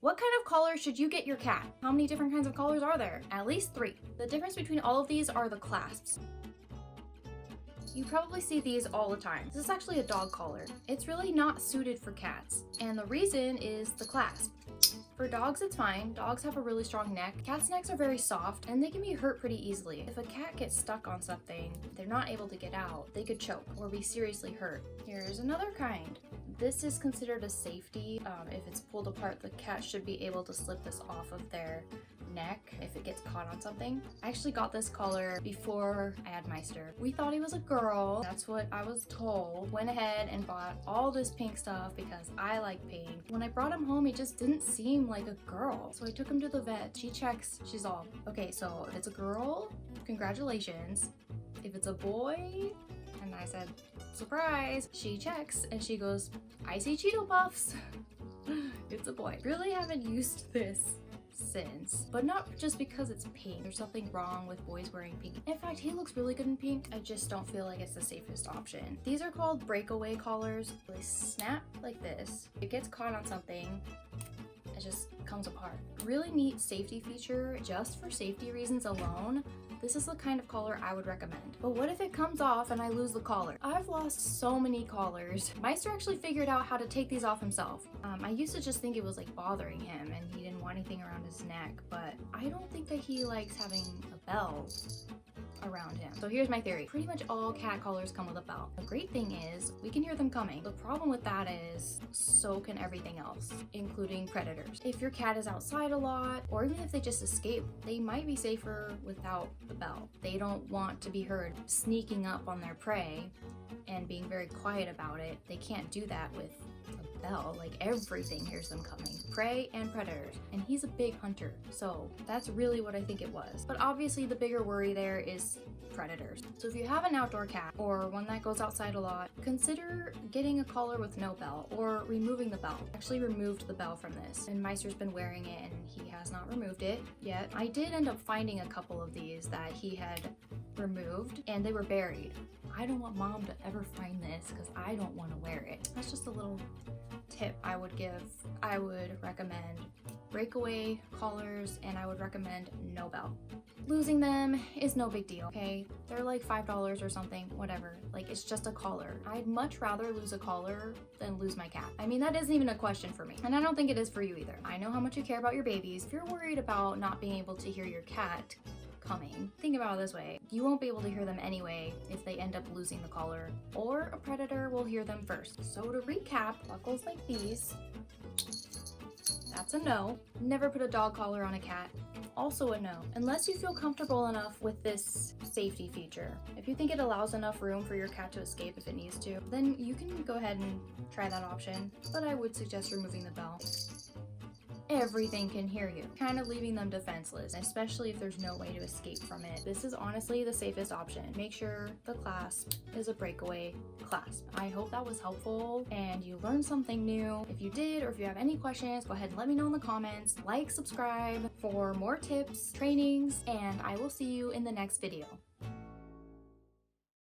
What kind of collar should you get your cat? How many different kinds of collars are there? At least 3. The difference between all of these are the clasps. You probably see these all the time. This is actually a dog collar. It's really not suited for cats, and the reason is the clasp. For dogs, it's fine. Dogs have a really strong neck. Cats' necks are very soft, and they can be hurt pretty easily. If a cat gets stuck on something, they're not able to get out, they could choke or be seriously hurt. Here's another kind. This is considered a safety. If it's pulled apart, the cat should be able to slip this off of their neck if it gets caught on something. I actually got this collar before I had Meister. We thought he was a girl. That's what I was told. Went ahead and bought all this pink stuff because I like pink. When I brought him home, he just didn't seem like a girl. So I took him to the vet. She checks. She's all, okay, so if it's a girl, congratulations. If it's a boy, and I said, surprise. She checks and she goes, I see Cheeto Puffs. It's a boy. Really haven't used this since, but not just because it's pink. There's something wrong with boys wearing pink. In fact, he looks really good in pink. I just don't feel like it's the safest option. These are called breakaway collars. They snap like this. It gets caught on something, it just comes apart. Really neat safety feature. Just for safety reasons alone, this is the kind of collar I would recommend. But what if it comes off and I lose the collar? I've lost so many collars. Meister actually figured out how to take these off himself. I used to just think it was like bothering him and he didn't want anything around his neck, but I don't think that he likes having a bell around him. So here's my theory. Pretty much all cat collars come with a bell. The great thing is we can hear them coming. The problem with that is so can everything else, including predators. If your cat is outside a lot, or even if they just escape, they might be safer without the bell. They don't want to be heard sneaking up on their prey and being very quiet about it. They can't do that with a bell. Like, everything hears them coming, prey and predators, and he's a big hunter, so that's really what I think it was. But obviously the bigger worry there is predators. So if you have an outdoor cat or one that goes outside a lot, consider getting a collar with no bell or removing the bell. I actually removed the bell from this, and Meister's been wearing it and he has not removed it yet. I did end up finding a couple of these that he had removed and they were buried. I don't want mom to ever find this because I don't want to wear it. That's just a little tip I would give. I would recommend breakaway collars and I would recommend no bell. Losing them is no big deal, okay? They're like $5 or something, whatever. Like, it's just a collar. I'd much rather lose a collar than lose my cat. I mean, that isn't even a question for me. And I don't think it is for you either. I know how much you care about your babies. If you're worried about not being able to hear your cat coming, think about it this way. You won't be able to hear them anyway if they end up losing the collar, or a predator will hear them first. So to recap, buckles like these, that's a no. Never put a dog collar on a cat. Also a no. Unless you feel comfortable enough with this safety feature. If you think it allows enough room for your cat to escape if it needs to, then you can go ahead and try that option. But I would suggest removing the bell. Everything can hear you, kind of leaving them defenseless, especially if there's no way to escape from it. This is honestly the safest option. Make sure the clasp is a breakaway clasp. I hope that was helpful and you learned something new. If you did, or if you have any questions, go ahead and let me know in the comments. Like, subscribe for more tips, trainings, and I will see you in the next video.